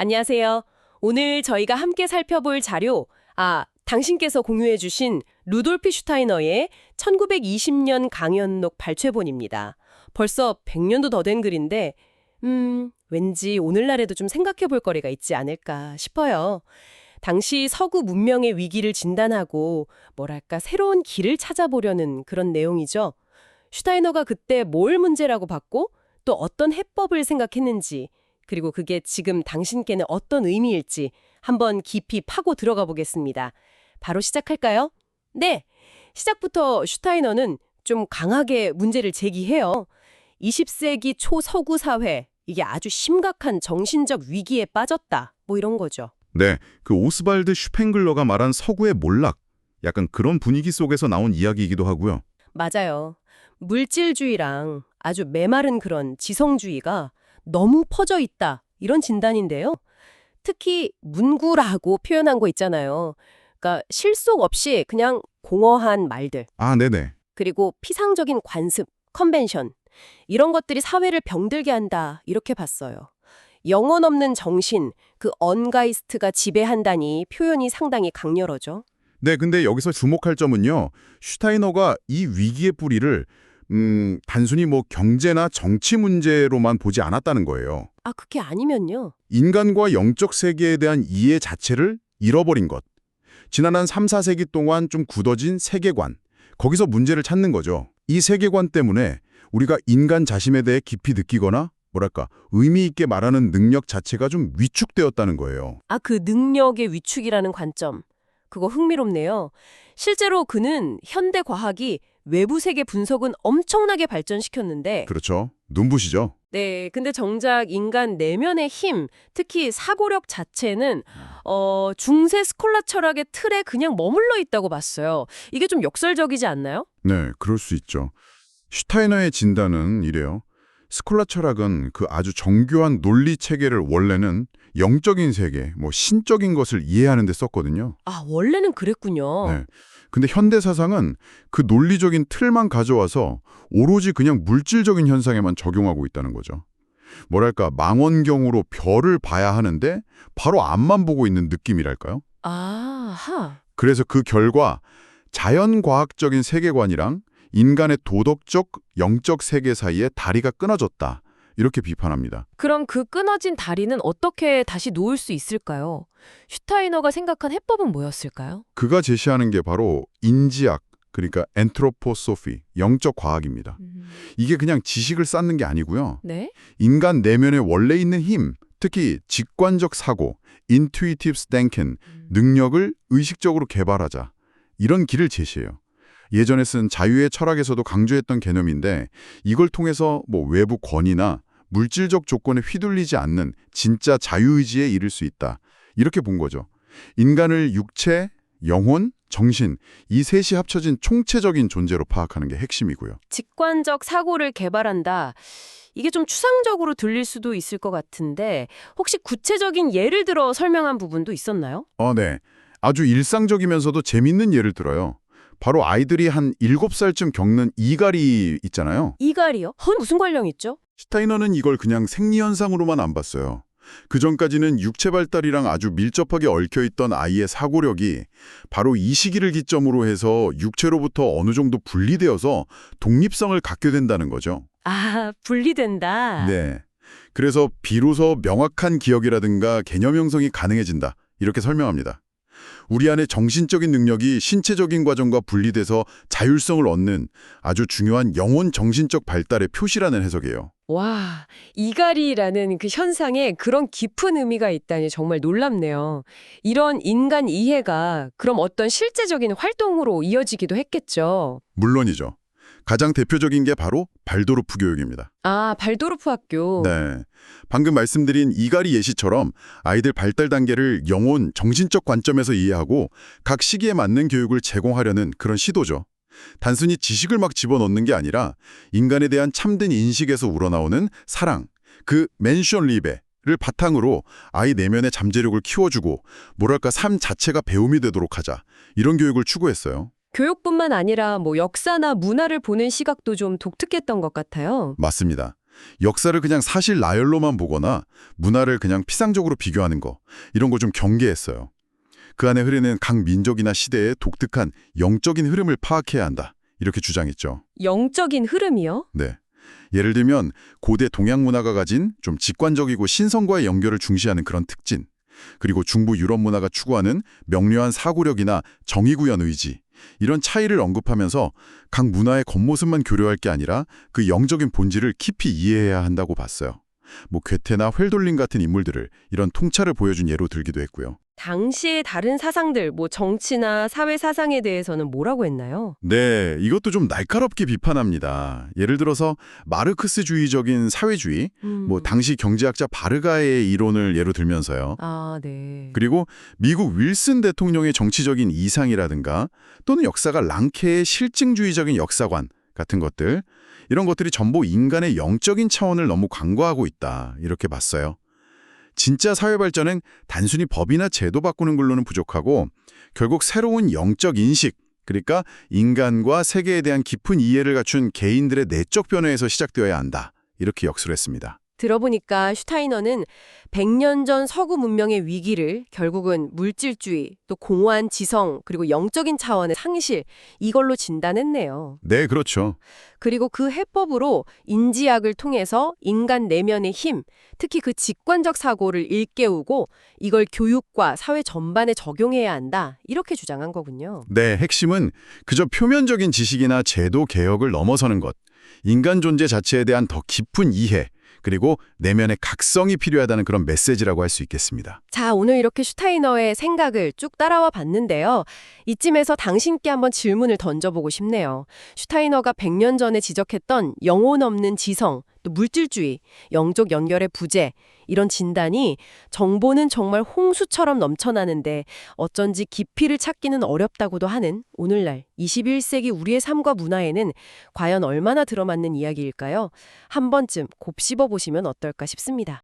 안녕하세요. 오늘 저희가 함께 살펴볼 자료, 당신께서 공유해 주신 루돌프 슈타이너의 1920년 강연록 발췌본입니다. 벌써 100년도 더 된 글인데, 왠지 오늘날에도 좀 생각해 볼 거리가 있지 않을까 싶어요. 당시 서구 문명의 위기를 진단하고, 새로운 길을 찾아보려는 그런 내용이죠. 슈타이너가 그때 뭘 문제라고 봤고, 또 어떤 해법을 생각했는지, 그리고 그게 지금 당신께는 어떤 의미일지 한번 깊이 파고 들어가 보겠습니다. 바로 시작할까요? 네! 시작부터 슈타이너는 좀 강하게 문제를 제기해요. 20세기 초 서구 사회, 이게 아주 심각한 정신적 위기에 빠졌다. 이런 거죠. 네, 그 오스발드 슈팽글러가 말한 서구의 몰락, 약간 그런 분위기 속에서 나온 이야기이기도 하고요. 맞아요. 물질주의랑 아주 메마른 그런 지성주의가 너무 퍼져 있다. 이런 진단인데요. 특히 문구라고 표현한 거 있잖아요. 그러니까 실속 없이 그냥 공허한 말들. 네네. 그리고 피상적인 관습, 컨벤션. 이런 것들이 사회를 병들게 한다. 이렇게 봤어요. 영혼 없는 정신, 그 언가이스트가 지배한다니 표현이 상당히 강렬하죠. 네, 근데 여기서 주목할 점은요. 슈타이너가 이 위기의 뿌리를 단순히 경제나 정치 문제로만 보지 않았다는 거예요. 그게 아니면요. 인간과 영적 세계에 대한 이해 자체를 잃어버린 것. 지난 한 3, 4세기 동안 좀 굳어진 세계관. 거기서 문제를 찾는 거죠. 이 세계관 때문에 우리가 인간 자신에 대해 깊이 느끼거나 의미 있게 말하는 능력 자체가 좀 위축되었다는 거예요. 그 능력의 위축이라는 관점. 그거 흥미롭네요. 실제로 그는 현대 과학이 외부 세계 분석은 엄청나게 발전시켰는데 그렇죠. 눈부시죠? 네, 근데 정작 인간 내면의 힘, 특히 사고력 자체는 중세 스콜라 철학의 틀에 그냥 머물러 있다고 봤어요. 이게 좀 역설적이지 않나요? 네, 그럴 수 있죠. 슈타이너의 진단은 이래요. 스콜라 철학은 그 아주 정교한 논리 체계를 원래는 영적인 세계, 신적인 것을 이해하는 데 썼거든요. 원래는 그랬군요. 네. 근데 현대 사상은 그 논리적인 틀만 가져와서 오로지 그냥 물질적인 현상에만 적용하고 있다는 거죠. 망원경으로 별을 봐야 하는데 바로 앞만 보고 있는 느낌이랄까요? 아하. 그래서 그 결과 자연과학적인 세계관이랑 인간의 도덕적, 영적 세계 사이에 다리가 끊어졌다. 이렇게 비판합니다. 그럼 그 끊어진 다리는 어떻게 다시 놓을 수 있을까요? 슈타이너가 생각한 해법은 뭐였을까요? 그가 제시하는 게 바로 인지학, 그러니까 엔트로포소피, 영적 과학입니다. 이게 그냥 지식을 쌓는 게 아니고요. 네? 인간 내면에 원래 있는 힘, 특히 직관적 사고, intuitive thinking, 능력을 의식적으로 개발하자. 이런 길을 제시해요. 예전에 쓴 자유의 철학에서도 강조했던 개념인데 이걸 통해서 외부 권위나 물질적 조건에 휘둘리지 않는 진짜 자유의지에 이를 수 있다. 이렇게 본 거죠. 인간을 육체, 영혼, 정신 이 셋이 합쳐진 총체적인 존재로 파악하는 게 핵심이고요. 직관적 사고를 개발한다. 이게 좀 추상적으로 들릴 수도 있을 것 같은데 혹시 구체적인 예를 들어 설명한 부분도 있었나요? 네. 아주 일상적이면서도 재밌는 예를 들어요. 바로 아이들이 한 7살쯤 겪는 이갈이 있잖아요. 이갈이요? 무슨 관련 있죠? 슈타이너는 이걸 그냥 생리현상으로만 안 봤어요. 그전까지는 육체 발달이랑 아주 밀접하게 얽혀있던 아이의 사고력이 바로 이 시기를 기점으로 해서 육체로부터 어느 정도 분리되어서 독립성을 갖게 된다는 거죠. 분리된다. 네. 그래서 비로소 명확한 기억이라든가 개념 형성이 가능해진다. 이렇게 설명합니다. 우리 안에 정신적인 능력이 신체적인 과정과 분리돼서 자율성을 얻는 아주 중요한 영혼 정신적 발달의 표시라는 해석이에요. 와, 이갈이라는 그 현상에 그런 깊은 의미가 있다니 정말 놀랍네요. 이런 인간 이해가 그럼 어떤 실제적인 활동으로 이어지기도 했겠죠. 물론이죠. 가장 대표적인 게 바로 발도르프 교육입니다. 발도르프 학교. 네. 방금 말씀드린 이갈이 예시처럼 아이들 발달 단계를 영혼, 정신적 관점에서 이해하고 각 시기에 맞는 교육을 제공하려는 그런 시도죠. 단순히 지식을 막 집어넣는 게 아니라 인간에 대한 참된 인식에서 우러나오는 사랑, 그 맨션 리베를 바탕으로 아이 내면의 잠재력을 키워주고 삶 자체가 배움이 되도록 하자. 이런 교육을 추구했어요. 교육뿐만 아니라 역사나 문화를 보는 시각도 좀 독특했던 것 같아요. 맞습니다. 역사를 그냥 사실 나열로만 보거나 문화를 그냥 피상적으로 비교하는 거, 이런 거 좀 경계했어요. 그 안에 흐르는 각 민족이나 시대의 독특한 영적인 흐름을 파악해야 한다. 이렇게 주장했죠. 영적인 흐름이요? 네. 예를 들면 고대 동양 문화가 가진 좀 직관적이고 신성과의 연결을 중시하는 그런 특징, 그리고 중부 유럽 문화가 추구하는 명료한 사고력이나 정의구현 의지, 이런 차이를 언급하면서 각 문화의 겉모습만 교류할 게 아니라 그 영적인 본질을 깊이 이해해야 한다고 봤어요. 뭐 괴테나 회 돌림 같은 인물들을 이런 통찰을 보여준 예로 들기도 했고요. 당시의 다른 사상들, 뭐 정치나 사회 사상에 대해서는 뭐라고 했나요? 네, 이것도 좀 날카롭게 비판합니다. 예를 들어서 마르크스주의적인 사회주의, 뭐 당시 경제학자 바르가의 이론을 예로 들면서요. 아, 네. 그리고 미국 윌슨 대통령의 정치적인 이상이라든가 또는 역사가 랑케의 실증주의적인 역사관 같은 것들, 이런 것들이 전부 인간의 영적인 차원을 너무 간과하고 있다, 이렇게 봤어요. 진짜 사회 발전은 단순히 법이나 제도 바꾸는 걸로는 부족하고 결국 새로운 영적 인식, 그러니까 인간과 세계에 대한 깊은 이해를 갖춘 개인들의 내적 변화에서 시작되어야 한다, 이렇게 역설을 했습니다. 들어보니까 슈타이너는 100년 전 서구 문명의 위기를 결국은 물질주의, 또 공허한 지성, 그리고 영적인 차원의 상실, 이걸로 진단했네요. 네, 그렇죠. 그리고 그 해법으로 인지학을 통해서 인간 내면의 힘, 특히 그 직관적 사고를 일깨우고 이걸 교육과 사회 전반에 적용해야 한다, 이렇게 주장한 거군요. 네, 핵심은 그저 표면적인 지식이나 제도 개혁을 넘어서는 것, 인간 존재 자체에 대한 더 깊은 이해, 그리고 내면의 각성이 필요하다는 그런 메시지라고 할 수 있겠습니다. 자, 오늘 이렇게 슈타이너의 생각을 쭉 따라와 봤는데요. 이쯤에서 당신께 한번 질문을 던져보고 싶네요. 슈타이너가 100년 전에 지적했던 영혼 없는 지성, 또 물질주의, 영적 연결의 부재, 이런 진단이 정보는 정말 홍수처럼 넘쳐나는데 어쩐지 깊이를 찾기는 어렵다고도 하는 오늘날 21세기 우리의 삶과 문화에는 과연 얼마나 들어맞는 이야기일까요? 한 번쯤 곱씹어 보시면 어떨까 싶습니다.